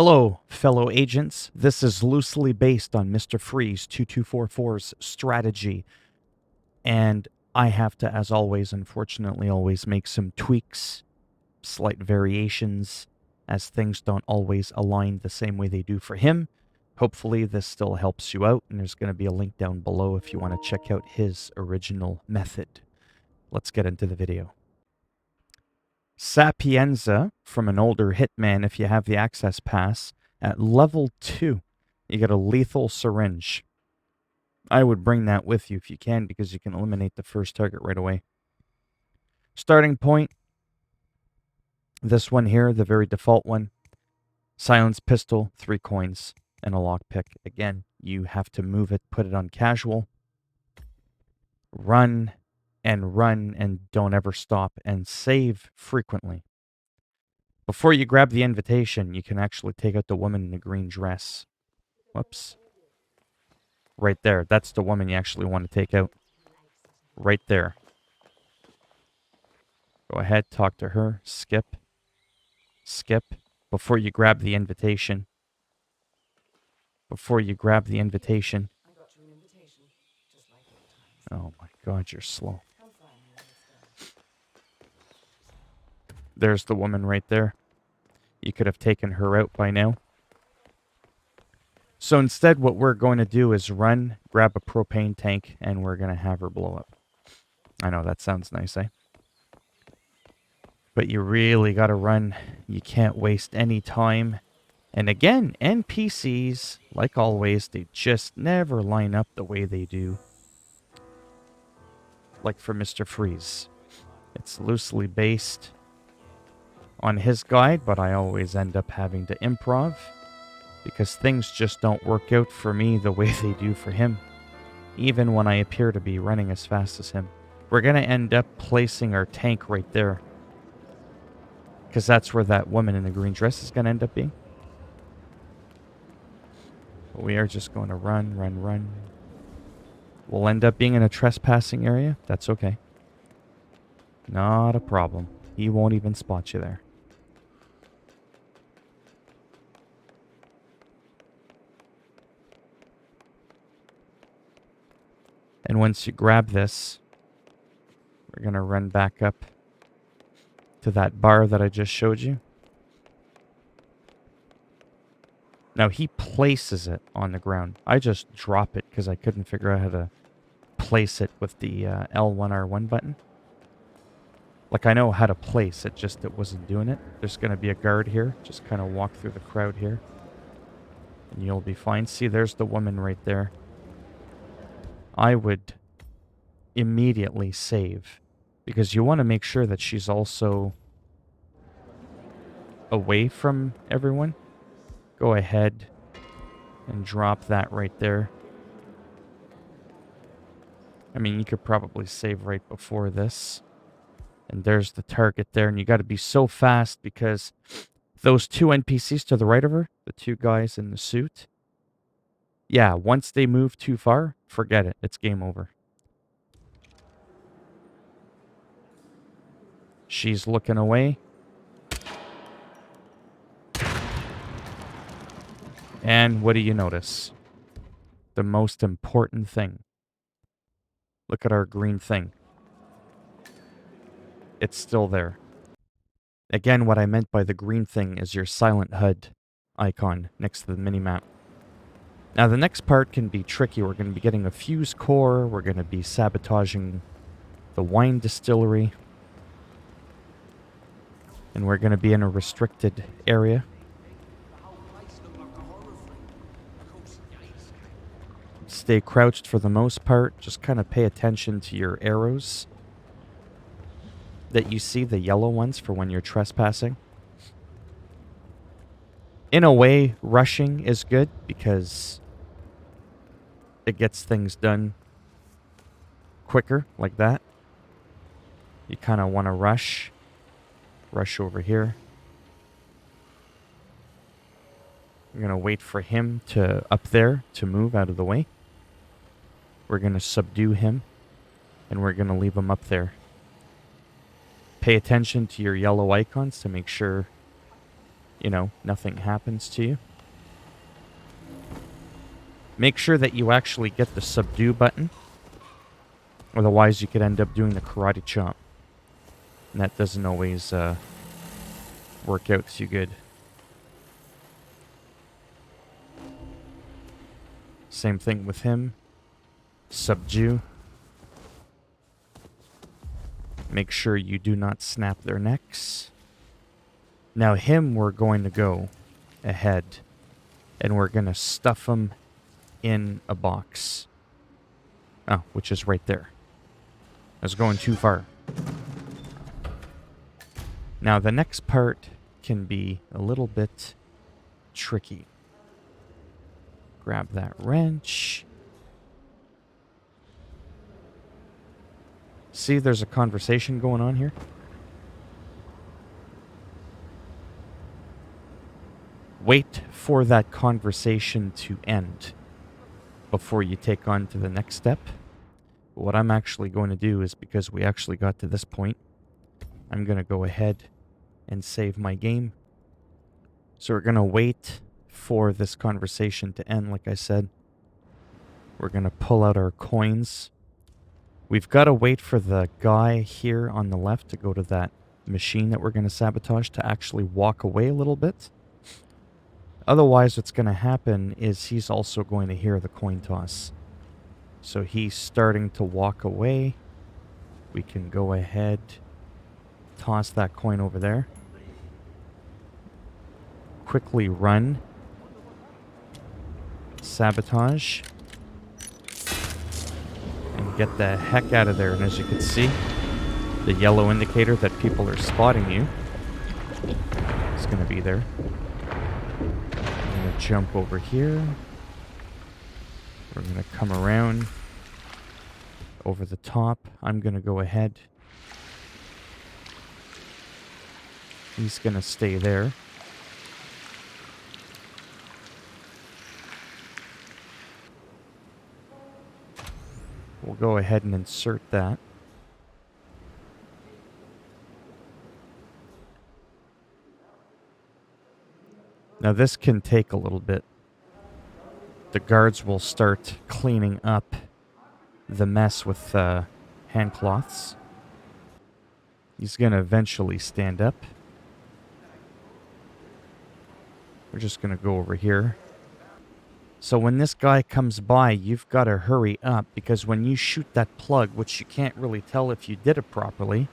Hello, fellow agents. This is loosely based on Mr. Freeze 2244's strategy, and I have to, as always, unfortunately, always make some tweaks, slight variations, as things don't always align the same way they do for him. Hopefully, this still helps you out, and there's going to be a link down below if you want to check out his original method. Let's get into the video. Sapienza from an older Hitman, if you have the access pass, at level 2, you get a lethal syringe. I would bring that with you if you can, because you can eliminate the first target right away. Starting point, this one here, the very default one. Silence pistol, 3 coins, and a lockpick. Again, you have to move it, put it on casual. Run and don't ever stop, and save frequently. Before you grab the invitation, you can actually take out the woman in the green dress. Whoops. Right there. That's the woman you actually want to take out. Right there. Go ahead, talk to her. Skip. Skip. Before you grab the invitation. Before you grab the invitation. Oh my god, you're slow. There's the woman right there. You could have taken her out by now. So instead, what we're going to do is run, grab a propane tank, and we're going to have her blow up. I know, that sounds nice, eh? But you really got to run. You can't waste any time. And again, NPCs, like always, they just never line up the way they do. Like for Mr. Freeze. It's loosely based on his guide, but I always end up having to improv, because things just don't work out for me the way they do for him, even when I appear to be running as fast as him. We're going to end up placing our tank right there, because that's where that woman in the green dress is going to end up being. But we are just going to run. We'll end up being in a trespassing area. That's okay. Not a problem. He won't even spot you there. And once you grab this, we're going to run back up to that bar that I just showed you. Now, he places it on the ground. I just drop it because I couldn't figure out how to place it with the L1R1 button. Like, I know how to place it, just it wasn't doing it. There's going to be a guard here. Just kind of walk through the crowd here, and you'll be fine. See, there's the woman right there. I would immediately save, because you want to make sure that she's also away from everyone. Go ahead and drop that right there. I mean, you could probably save right before this. And there's the target there. And you got to be so fast, because those 2 NPCs to the right of her, the 2 guys in the suit, yeah, once they move too far, forget it. It's game over. She's looking away. And what do you notice? The most important thing. Look at our green thing. It's still there. Again, what I meant by the green thing is your silent HUD icon next to the minimap. Now, the next part can be tricky. We're going to be getting a fuse core. We're going to be sabotaging the wine distillery. And we're going to be in a restricted area. Stay crouched for the most part. Just kind of pay attention to your arrows that you see, the yellow ones for when you're trespassing. In a way, rushing is good, because it gets things done quicker, like that. You kind of want to rush over here. We're going to wait for him to, up there, to move out of the way. We're going to subdue him, and we're going to leave him up there. Pay attention to your yellow icons to make sure you know, nothing happens to you. Make sure that you actually get the subdue button. Otherwise, you could end up doing the karate chop. And that doesn't always work out too good. Same thing with him. Subdue. Make sure you do not snap their necks. Now him, we're going to go ahead and we're going to stuff him in a box. Oh, which is right there. I was going too far. Now the next part can be a little bit tricky. Grab that wrench. See, there's a conversation going on here. Wait for that conversation to end before you take on to the next step. But what I'm actually going to do is, because we actually got to this point, I'm going to go ahead and save my game. So we're going to wait for this conversation to end, like I said. We're going to pull out our coins. We've got to wait for the guy here on the left to go to that machine that we're going to sabotage to actually walk away a little bit. Otherwise, what's going to happen is he's also going to hear the coin toss. So he's starting to walk away. We can go ahead, toss that coin over there. Quickly run. Sabotage. And get the heck out of there. And as you can see, the yellow indicator that people are spotting you is going to be there. I'm going to jump over here. We're going to come around over the top. I'm going to go ahead. He's going to stay there. We'll go ahead and insert that. Now this can take a little bit. The guards will start cleaning up the mess with hand cloths. He's going to eventually stand up. We're just going to go over here. So when this guy comes by, you've got to hurry up, because when you shoot that plug, which you can't really tell if you did it properly,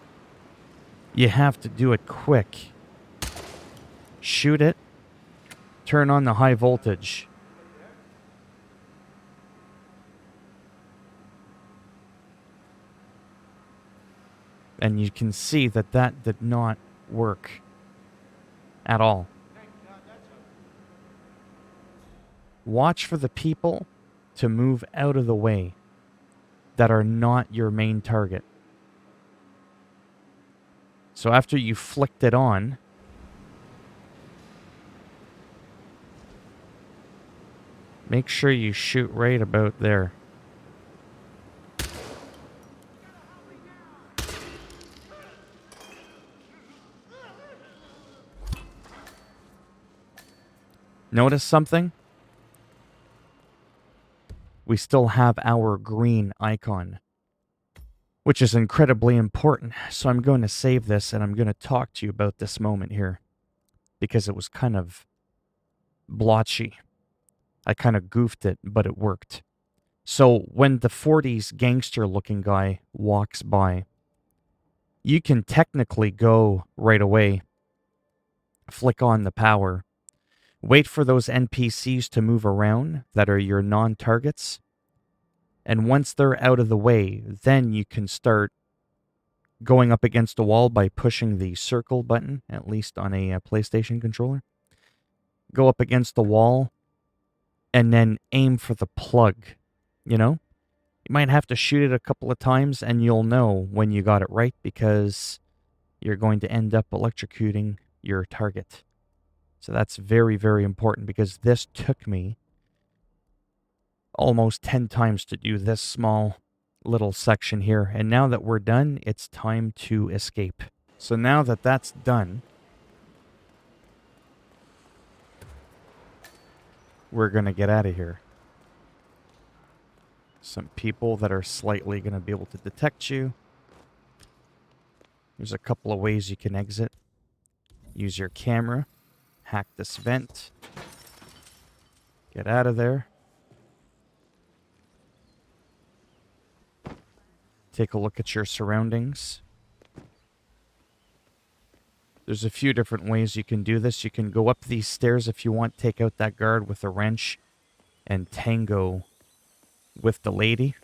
you have to do it quick. Shoot it. Turn on the high voltage. And you can see that that did not work at all. Watch for the people to move out of the way that are not your main target. So after you flicked it on, make sure you shoot right about there. Notice something? We still have our green icon, which is incredibly important. So I'm going to save this and I'm going to talk to you about this moment here, because it was kind of blotchy. I kind of goofed it, but it worked. So when the 40s gangster looking guy walks by, you can technically go right away, flick on the power, wait for those NPCs to move around that are your non-targets. And once they're out of the way, then you can start going up against a wall by pushing the circle button, at least on a PlayStation controller. Go up against the wall and then aim for the plug, you know? You might have to shoot it a couple of times and you'll know when you got it right, because you're going to end up electrocuting your target. So that's very, very important, because this took me almost 10 times to do this small little section here. And now that we're done, it's time to escape. So now that that's done, we're going to get out of here. Some people that are slightly going to be able to detect you. There's a couple of ways you can exit. Use your camera. Hack this vent. Get out of there. Take a look at your surroundings. There's a few different ways you can do this. You can go up these stairs if you want, take out that guard with a wrench, and tango with the lady.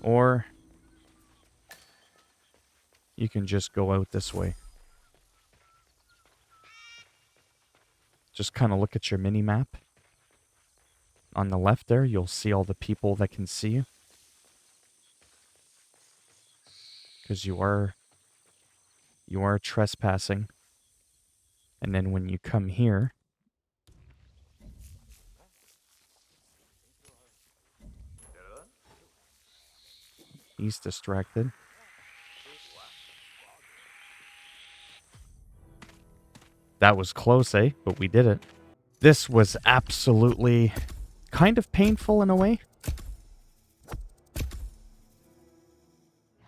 Or you can just go out this way. Just kind of look at your mini-map. On the left there, you'll see all the people that can see you. Because you are trespassing. And then when you come here, he's distracted. That was close, eh? But we did it. This was absolutely kind of painful in a way.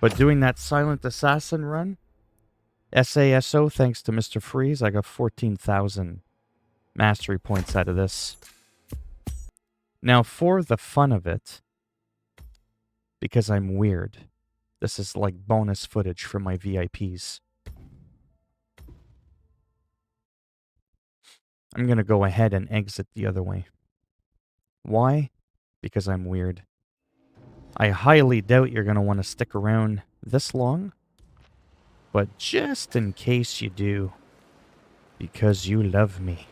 But doing that Silent Assassin run, SASO, thanks to Mr. Freeze, I got 14,000 mastery points out of this. Now, for the fun of it, because I'm weird, this is like bonus footage for my VIPs. I'm going to go ahead and exit the other way. Why? Because I'm weird. I highly doubt you're going to want to stick around this long. But just in case you do, because you love me,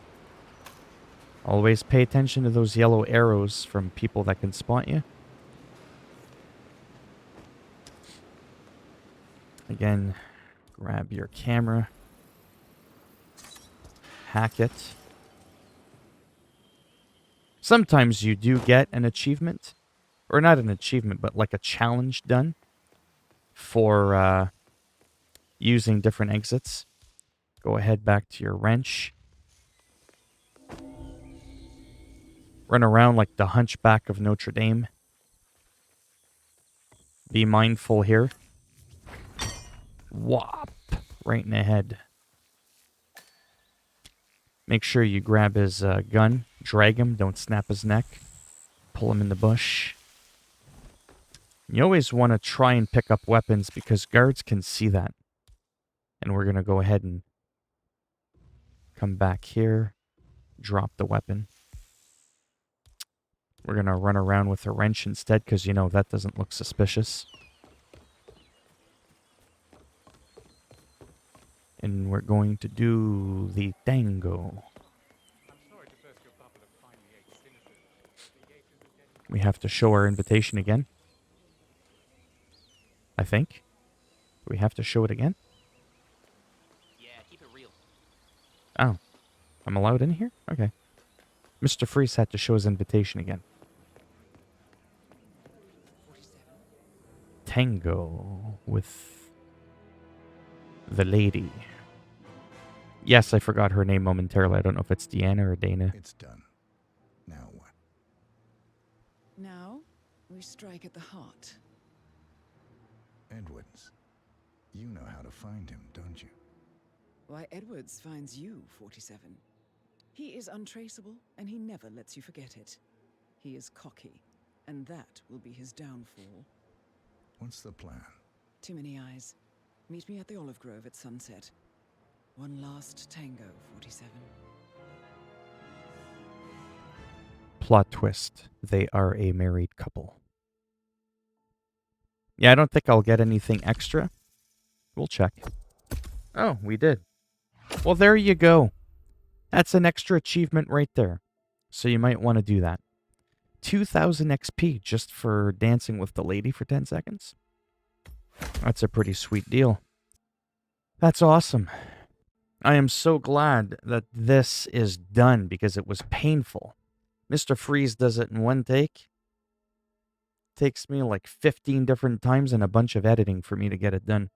always pay attention to those yellow arrows from people that can spot you. Again, grab your camera. Hack it. Sometimes you do get an achievement. Or not an achievement, but like a challenge done for using different exits. Go ahead back to your wrench. Run around like the Hunchback of Notre Dame. Be mindful here. Whop! Right in the head. Make sure you grab his gun. Drag him. Don't snap his neck. Pull him in the bush. You always want to try and pick up weapons because guards can see that. And we're going to go ahead and come back here. Drop the weapon. We're going to run around with a wrench instead because, you know, that doesn't look suspicious. And we're going to do the tango. We have to show our invitation again. I think. Do we have to show it again? Yeah, keep it real. Oh. I'm allowed in here? Okay. Mr. Freeze had to show his invitation again. Tango with the lady. Yes, I forgot her name momentarily. I don't know if it's Deanna or Dana. It's done. Now what? Now, we strike at the heart. Edwards. You know how to find him, don't you? Why, Edwards finds you, 47. He is untraceable, and he never lets you forget it. He is cocky, and that will be his downfall. What's the plan? Too many eyes. Meet me at the Olive Grove at sunset. One last tango, 47. Plot twist. They are a married couple. Yeah, I don't think I'll get anything extra. We'll check. Oh, we did. Well, there you go. That's an extra achievement right there. So you might want to do that. 2,000 XP just for dancing with the lady for 10 seconds. That's a pretty sweet deal. That's awesome. I am so glad that this is done because it was painful. Mr. Freeze does it in one take. Takes me like 15 different times and a bunch of editing for me to get it done.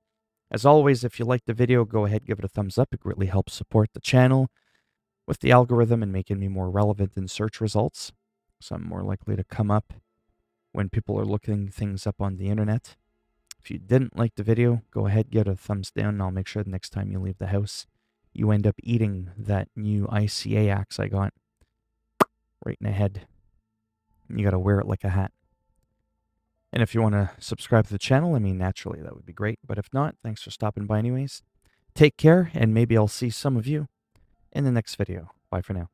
As always, if you liked the video, go ahead, give it a thumbs up. It greatly helps support the channel. with the algorithm and making me more relevant in search results. So I'm more likely to come up when people are looking things up on the internet. If you didn't like the video, go ahead, give it a thumbs down, and I'll make sure the next time you leave the house, you end up eating that new ICA axe I got right in the head. You gotta wear it like a hat. And if you want to subscribe to the channel, I mean, naturally, that would be great. But if not, thanks for stopping by anyways. Take care, and maybe I'll see some of you in the next video. Bye for now.